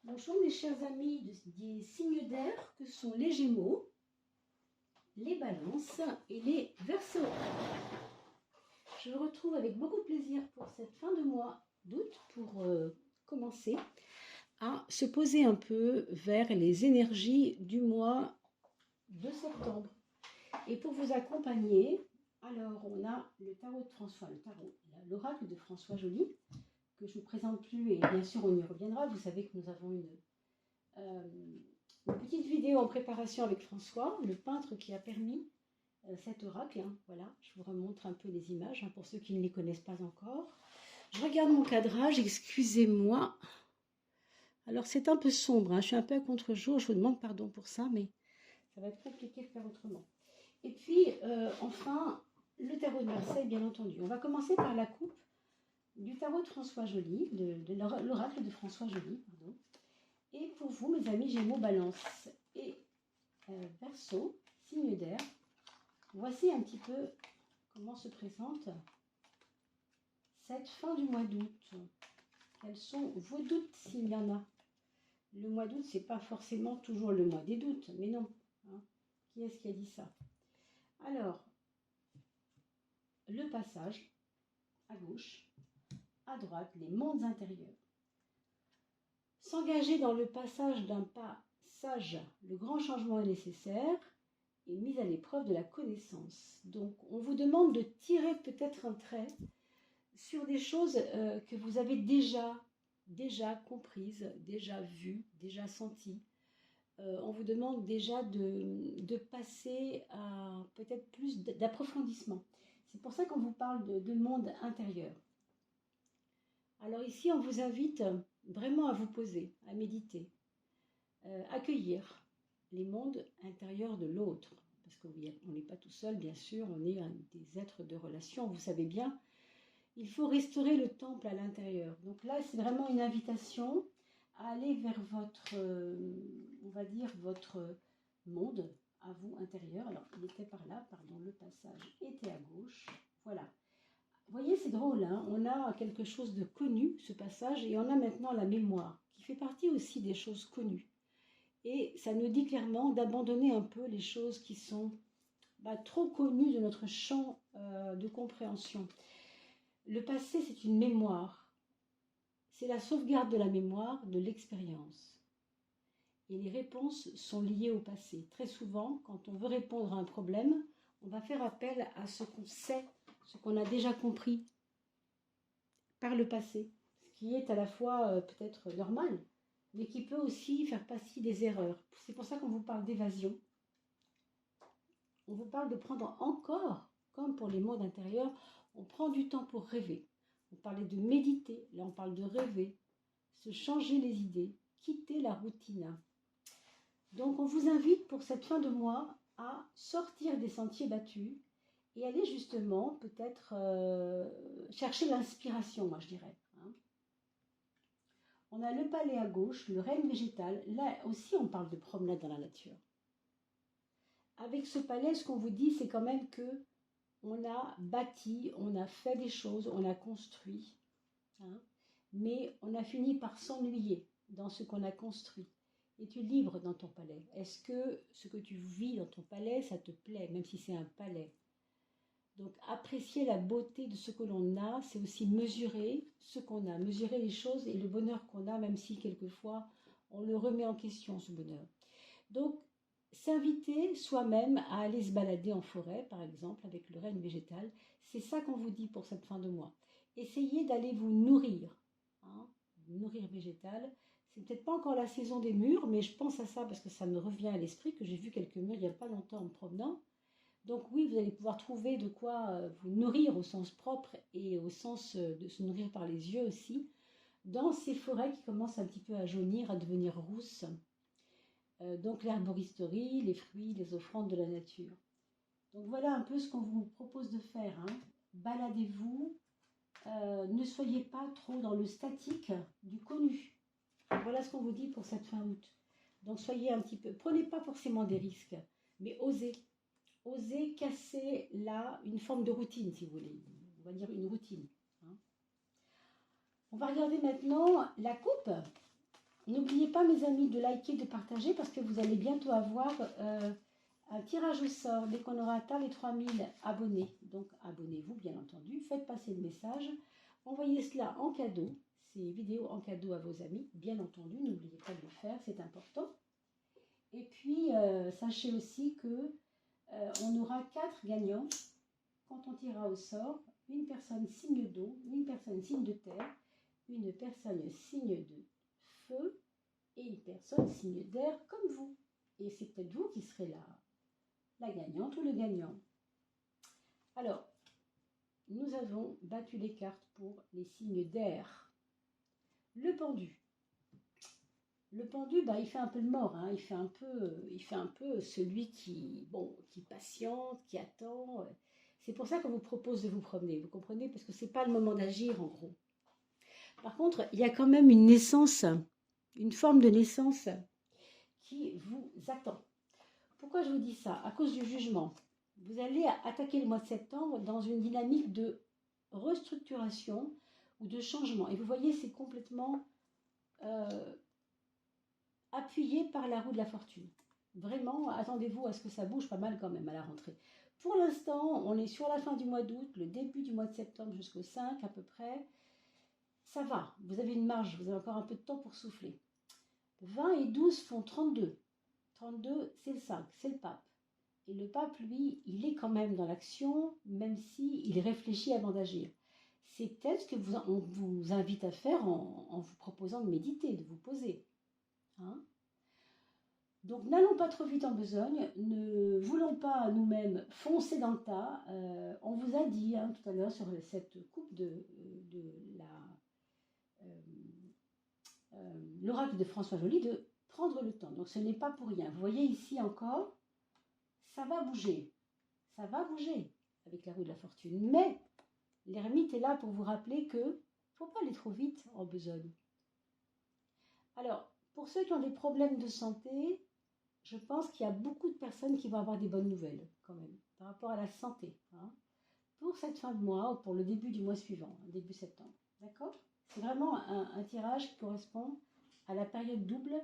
Bonjour mes chers amis des signes d'air que sont les Gémeaux, les Balances et les Verseaux. Je vous retrouve avec beaucoup de plaisir pour cette fin de mois d'août pour commencer à se poser un peu vers les énergies du mois de septembre. Et pour vous accompagner, alors on a le tarot de François, l'oracle de François Joly, que je ne vous présente plus et bien sûr on y reviendra. Vous savez que nous avons une petite vidéo en préparation avec François, le peintre qui a permis cet oracle. Voilà, je vous remontre un peu les images pour ceux qui ne les connaissent pas encore. Je regarde mon cadrage, excusez-moi. Alors c'est un peu sombre, je suis un peu à contre-jour, je vous demande pardon pour ça, mais ça va être compliqué de faire autrement. Et puis enfin, le tarot de Marseille, bien entendu. On va commencer par la coupe du tarot de François Joly, de l'oracle de François Joly, pardon. Et pour vous, mes amis Gémeaux, Balance et Verseau, signe d'air, voici un petit peu comment se présente cette fin du mois d'août. Quels sont vos doutes s'il y en a? Le mois d'août, c'est pas forcément toujours le mois des doutes, mais non. Qui est-ce qui a dit ça? Alors, le passage à gauche, à droite, les mondes intérieurs. S'engager dans le passage d'un pas sage, le grand changement est nécessaire et mise à l'épreuve de la connaissance. Donc, on vous demande de tirer peut-être un trait sur des choses que vous avez déjà comprises, déjà vues, déjà senties. On vous demande déjà de passer à peut-être plus d'approfondissement. C'est pour ça qu'on vous parle de monde intérieur. Alors ici, on vous invite vraiment à vous poser, à méditer, accueillir les mondes intérieurs de l'autre. Parce qu'on n'est pas tout seul, bien sûr, on est des êtres de relation, vous savez bien. Il faut restaurer le temple à l'intérieur. Donc là, c'est vraiment une invitation à aller vers votre, on va dire, votre monde à vous intérieur. Alors, il était par là, pardon, le passage était à gauche. Voilà. Vous voyez, c'est drôle, on a quelque chose de connu, ce passage, et on a maintenant la mémoire, qui fait partie aussi des choses connues. Et ça nous dit clairement d'abandonner un peu les choses qui sont trop connues de notre champ de compréhension. Le passé, c'est une mémoire. C'est la sauvegarde de la mémoire, de l'expérience. Et les réponses sont liées au passé. Très souvent, quand on veut répondre à un problème, on va faire appel à ce qu'on sait, ce qu'on a déjà compris par le passé, ce qui est à la fois peut-être normal, mais qui peut aussi faire partie des erreurs. C'est pour ça qu'on vous parle d'évasion. On vous parle de prendre encore, comme pour les modes intérieurs, on prend du temps pour rêver. On parlait de méditer, là on parle de rêver, se changer les idées, quitter la routine. Donc on vous invite pour cette fin de mois à sortir des sentiers battus et aller justement peut-être chercher l'inspiration, moi je dirais. On a le palais à gauche, le règne végétal. Là aussi on parle de promenade dans la nature. Avec ce palais, ce qu'on vous dit, c'est quand même que on a bâti, on a fait des choses, on a construit, mais on a fini par s'ennuyer dans ce qu'on a construit. Es-tu libre dans ton palais? Est-ce que ce que tu vis dans ton palais, ça te plaît, même si c'est un palais? Donc apprécier la beauté de ce que l'on a, c'est aussi mesurer ce qu'on a, mesurer les choses et le bonheur qu'on a, même si quelquefois on le remet en question, ce bonheur. Donc s'inviter soi-même à aller se balader en forêt, par exemple, avec le règne végétal, c'est ça qu'on vous dit pour cette fin de mois. Essayez d'aller vous nourrir, nourrir végétal. C'est peut-être pas encore la saison des mûres, mais je pense à ça parce que ça me revient à l'esprit, que j'ai vu quelques mûres il n'y a pas longtemps en me promenant. Donc oui, vous allez pouvoir trouver de quoi vous nourrir au sens propre et au sens de se nourrir par les yeux aussi, dans ces forêts qui commencent un petit peu à jaunir, à devenir rousses. Donc l'herboristerie, les fruits, les offrandes de la nature. Donc voilà un peu ce qu'on vous propose de faire. Baladez-vous, ne soyez pas trop dans le statique du connu. Voilà ce qu'on vous dit pour cette fin août. Donc soyez un petit peu, prenez pas forcément des risques, mais osez. Osez casser là une forme de routine, si vous voulez. On va dire une routine. On va regarder maintenant la coupe N'oubliez pas, mes amis, de liker, de partager, parce que vous allez bientôt avoir un tirage au sort dès qu'on aura atteint les 3000 abonnés. Donc, abonnez-vous, bien entendu. Faites passer le message. Envoyez cela en cadeau, ces vidéos en cadeau à vos amis. Bien entendu, n'oubliez pas de le faire, c'est important. Et puis, sachez aussi que on aura 4 gagnants quand on tirera au sort. Une personne signe d'eau, une personne signe de terre, une personne signe de feu et une personne signe d'air comme vous. Et c'est peut-être vous qui serez la gagnante ou le gagnant. Alors, nous avons battu les cartes pour les signes d'air. Le pendu. Le pendu, bah, il fait un peu le mort, hein. Il fait un peu celui qui patiente, qui attend. C'est pour ça qu'on vous propose de vous promener, vous comprenez? Parce que ce n'est pas le moment d'agir, en gros. Par contre, il y a quand même une naissance, une forme de naissance qui vous attend. Pourquoi je vous dis ça? À cause du jugement. Vous allez attaquer le mois de septembre dans une dynamique de restructuration ou de changement. Et vous voyez, c'est complètement appuyé par la roue de la fortune. Vraiment, attendez-vous à ce que ça bouge pas mal quand même à la rentrée. Pour l'instant, on est sur la fin du mois d'août, le début du mois de septembre jusqu'au 5 à peu près. Ça va, vous avez une marge, vous avez encore un peu de temps pour souffler. 20 et 12 font 32. 32, c'est le 5, c'est le pape. Et le pape, lui, il est quand même dans l'action, même s'il réfléchit avant d'agir. C'est peut-être ce que on vous invite à faire en vous proposant de méditer, de vous poser. Hein? Donc, n'allons pas trop vite en besogne, ne voulons pas nous-mêmes foncer dans le tas. On vous a dit tout à l'heure sur cette coupe de l'oracle de François Joly de prendre le temps. Donc, ce n'est pas pour rien. Vous voyez ici encore, ça va bouger. Ça va bouger avec la roue de la fortune. Mais l'ermite est là pour vous rappeler que ne faut pas aller trop vite en besogne. Alors, pour ceux qui ont des problèmes de santé, je pense qu'il y a beaucoup de personnes qui vont avoir des bonnes nouvelles, quand même, par rapport à la santé, hein, pour cette fin de mois ou pour le début du mois suivant, début septembre. D'accord? C'est vraiment un tirage qui correspond à la période double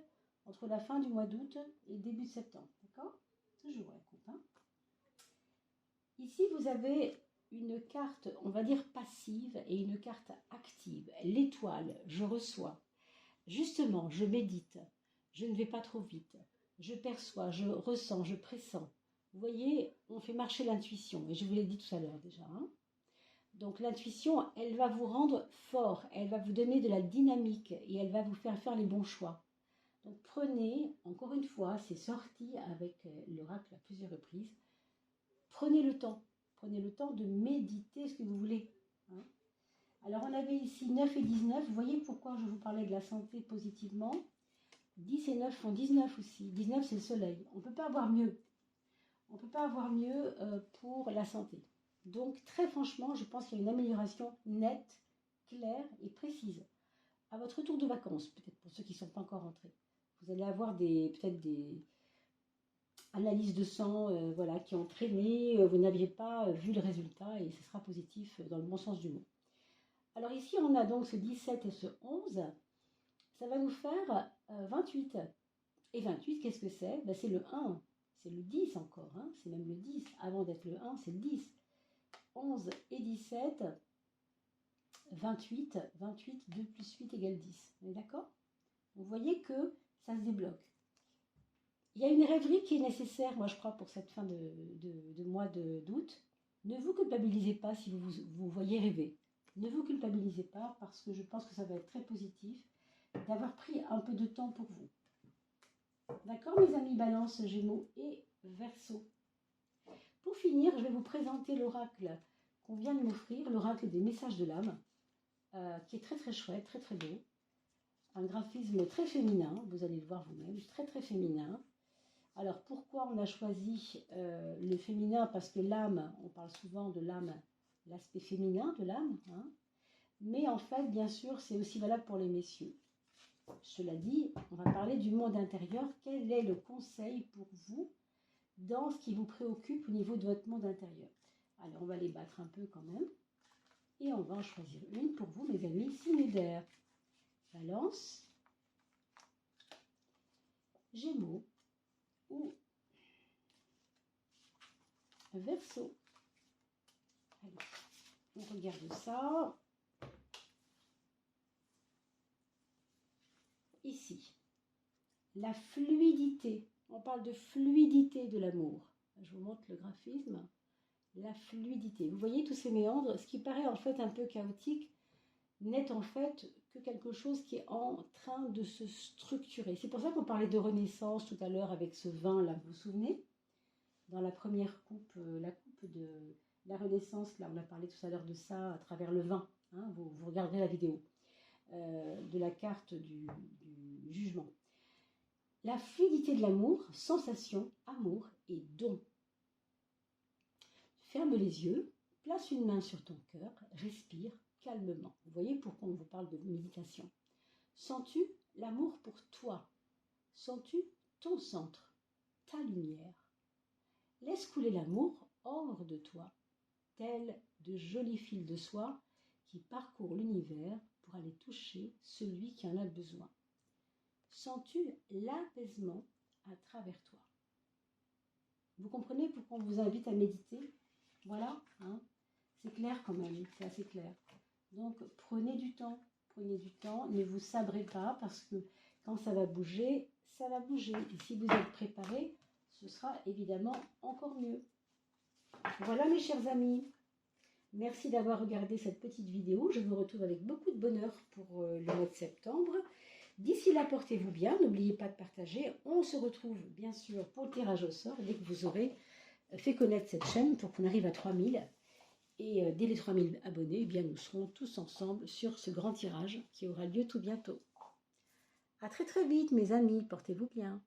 entre la fin du mois d'août et début de septembre. D'accord? Toujours la coupe. Hein. Ici, vous avez une carte, on va dire passive, et une carte active. L'étoile, je reçois. Justement, je médite. Je ne vais pas trop vite. Je perçois, je ressens, je pressens. Vous voyez, on fait marcher l'intuition, et je vous l'ai dit tout à l'heure déjà. Hein. Donc l'intuition, elle va vous rendre fort, elle va vous donner de la dynamique, et elle va vous faire faire les bons choix. Donc prenez, encore une fois, c'est sorti avec l'oracle à plusieurs reprises, prenez le temps de méditer ce que vous voulez. Hein. Alors on avait ici 9 et 19, vous voyez pourquoi je vous parlais de la santé positivement. 10 et 9 font 19 aussi. 19, c'est le soleil. On ne peut pas avoir mieux. On ne peut pas avoir mieux pour la santé. Donc, très franchement, je pense qu'il y a une amélioration nette, claire et précise. À votre retour de vacances, peut-être pour ceux qui ne sont pas encore rentrés. Vous allez avoir peut-être des analyses de sang voilà, qui ont traîné. Vous n'aviez pas vu le résultat et ce sera positif dans le bon sens du mot. Alors ici, on a donc ce 17 et ce 11. Ça va nous faire 28. Et 28, qu'est-ce que c'est? Ben, c'est le 1. C'est le 10 encore. Hein. C'est même le 10. Avant d'être le 1, c'est le 10. 11 et 17, 28. 28, 2 plus 8 égale 10. On est d'accord? Vous voyez que ça se débloque. Il y a une rêverie qui est nécessaire, moi je crois, pour cette fin de mois d'août. Ne vous culpabilisez pas si vous voyez rêver. Ne vous culpabilisez pas parce que je pense que ça va être très positif d'avoir pris un peu de temps pour vous. D'accord, mes amis Balance, Gémeaux et Verseau. Pour finir, je vais vous présenter l'oracle qu'on vient de m'offrir, l'oracle des messages de l'âme, qui est très très chouette, très très beau. Un graphisme très féminin, vous allez le voir vous-même, très très féminin. Alors pourquoi on a choisi le féminin? Parce que l'âme, on parle souvent de l'âme, l'aspect féminin de l'âme, hein. Mais en fait, bien sûr, c'est aussi valable pour les messieurs. Cela dit, on va parler du monde intérieur. Quel est le conseil pour vous dans ce qui vous préoccupe au niveau de votre monde intérieur? Alors, on va les battre un peu quand même. Et on va en choisir une pour vous, mes amis, signe d'air. Balance, Gémeaux ou Verseau. Allez, on regarde ça. Ici, la fluidité. On parle de fluidité de l'amour. Je vous montre le graphisme. La fluidité. Vous voyez tous ces méandres, ce qui paraît en fait un peu chaotique, n'est en fait que quelque chose qui est en train de se structurer. C'est pour ça qu'on parlait de renaissance tout à l'heure avec ce vin là, vous vous souvenez? Dans la première coupe, la coupe de la renaissance, là on a parlé tout à l'heure de ça à travers le vin, hein, vous regarderez la vidéo, de la carte du jugement. La fluidité de l'amour, sensation, amour et don. Ferme les yeux, place une main sur ton cœur, respire calmement. Vous voyez pourquoi on vous parle de méditation. Sens-tu l'amour pour toi? Sens-tu ton centre, ta lumière? Laisse couler l'amour hors de toi, tel de jolis fils de soie qui parcourent l'univers pour aller toucher celui qui en a besoin. Sens-tu l'apaisement à travers toi? Vous comprenez pourquoi on vous invite à méditer? Voilà, hein, c'est clair quand même, c'est assez clair. Donc prenez du temps, ne vous sabrez pas parce que quand ça va bouger, ça va bouger. Et si vous êtes préparés, ce sera évidemment encore mieux. Voilà mes chers amis, merci d'avoir regardé cette petite vidéo. Je vous retrouve avec beaucoup de bonheur pour le mois de septembre. D'ici là, portez-vous bien, n'oubliez pas de partager. On se retrouve bien sûr pour le tirage au sort dès que vous aurez fait connaître cette chaîne pour qu'on arrive à 3000. Et dès les 3000 abonnés, eh bien, nous serons tous ensemble sur ce grand tirage qui aura lieu tout bientôt. À très très vite mes amis, portez-vous bien.